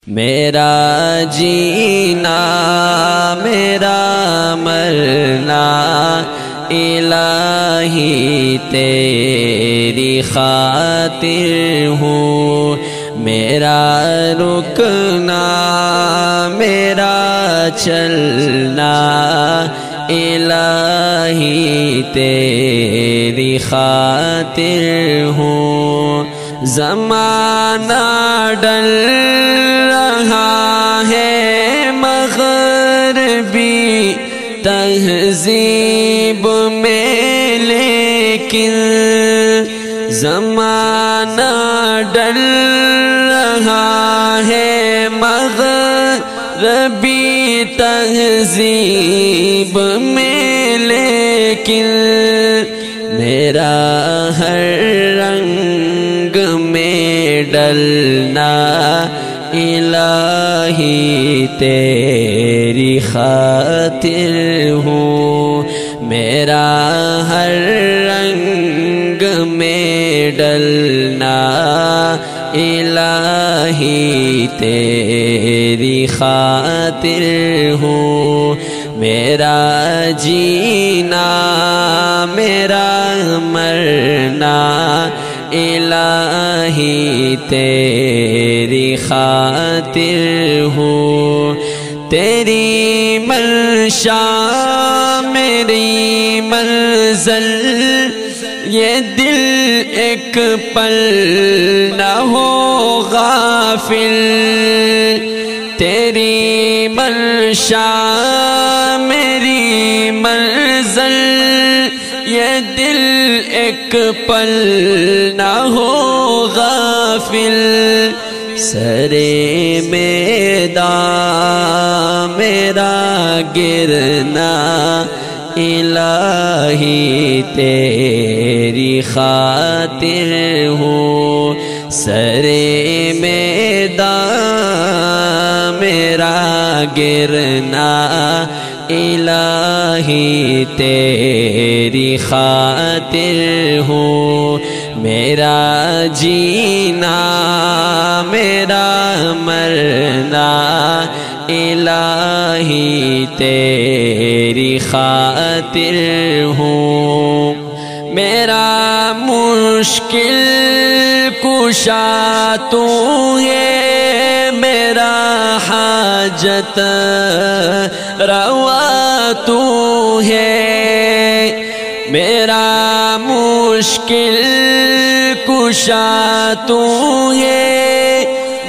میرا جینا میرا مرنا الہی تیری خاطر ہوں، میرا رکنا میرا چلنا الہی تیری خاطر ہوں۔ زمانہ ڈل رہا ہے مغربی تہذیب میں، لیکن زمانہ ڈل رہا ہے مغربی تہذیب میں، لیکن میرا ہر رنگ میں ڈلنا الہی تیری خاطر ہوں، میرا ہر رنگ میں ڈلنا الہی تیری خاطر ہوں، میرا جینا میرا مرنا الہی تیری خاطر ہوں۔ تیری منشا میری منزل، یہ دل ایک پل نہ ہو غافل، تیری منشا میری منزل، یہ دل ایک پل نہ ہو غافل، سرے میدان میرا گرنا الہی تیری خاطر ہوں، سرے میدان میرا گرنا الہی تیری خاطر ہوں، میرا جینا میرا مرنا الہی تیری خاطر ہوں، میرا مشکل کشا تو ہے، میرا حاجت روا تو ہے، میرا مشکل کشا تو ہے،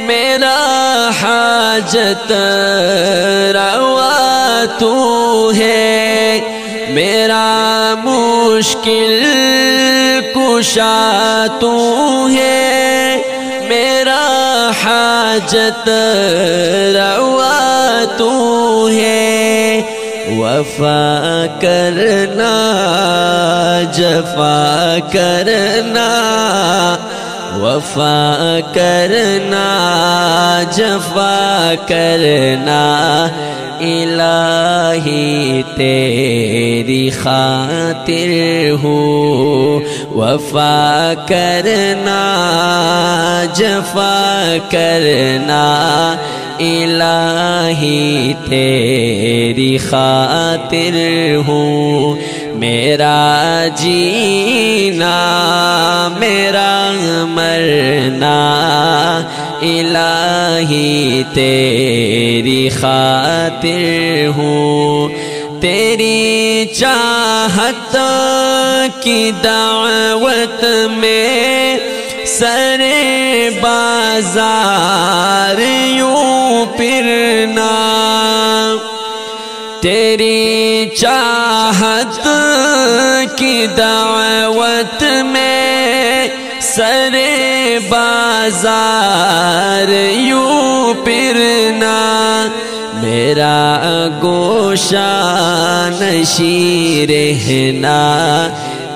میرا حاجت روا تو ہے، میرا مشکل کشا تو ہے، میرا حاجت روا تو ہے، وفا کرنا جفا کرنا، وفا کرنا جفا کرنا الہی تیری خاطر ہوں، وفا کرنا جفا کرنا الہی تیری خاطر ہوں، میرا جینا میرا مرنا الہی تیری خاطر ہوں، تیری چاہت کی دعوت میں سر بازار یوں پھرنا، تیری چاہت کی دعوت میں سر بازار یوں پھرنا، میرا گوشہ نشیں رہنا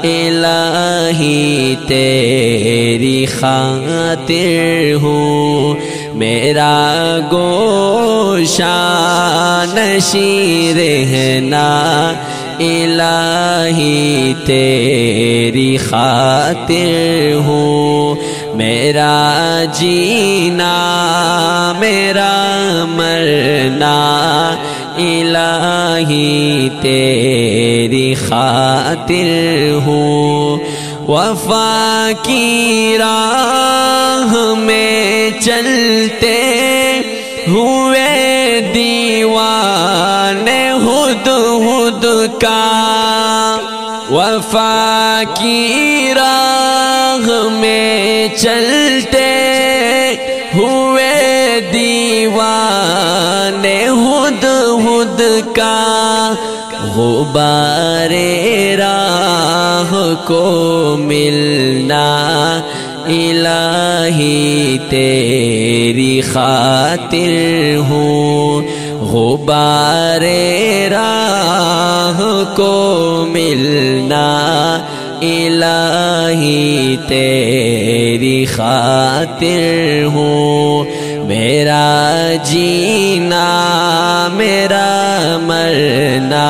الہی تیری خاطر ہوں، میرا گوشہ نشیں رہنا الہی تیری خاطر ہوں، میرا جینا میرا مرنا الہی تیری خاطر ہوں، وفا کی راہ میں چلتے ہوئے دیوانے ہدہد کا، وفا کی راہ میں چلتے ہوئے دیوانے ہدہد کا، غبار راہ کو ملنا الہی تیری خاطر ہوں، غبار راہ کو ملنا الہی تیری خاطر ہوں، میرا جینا میرا مرنا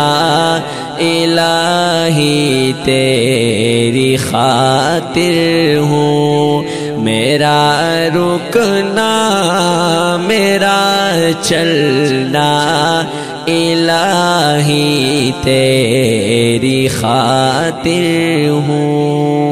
الہی تیری خاطر ہوں، میرا رکنا میرا چلنا الہی تیری خاطر ہوں۔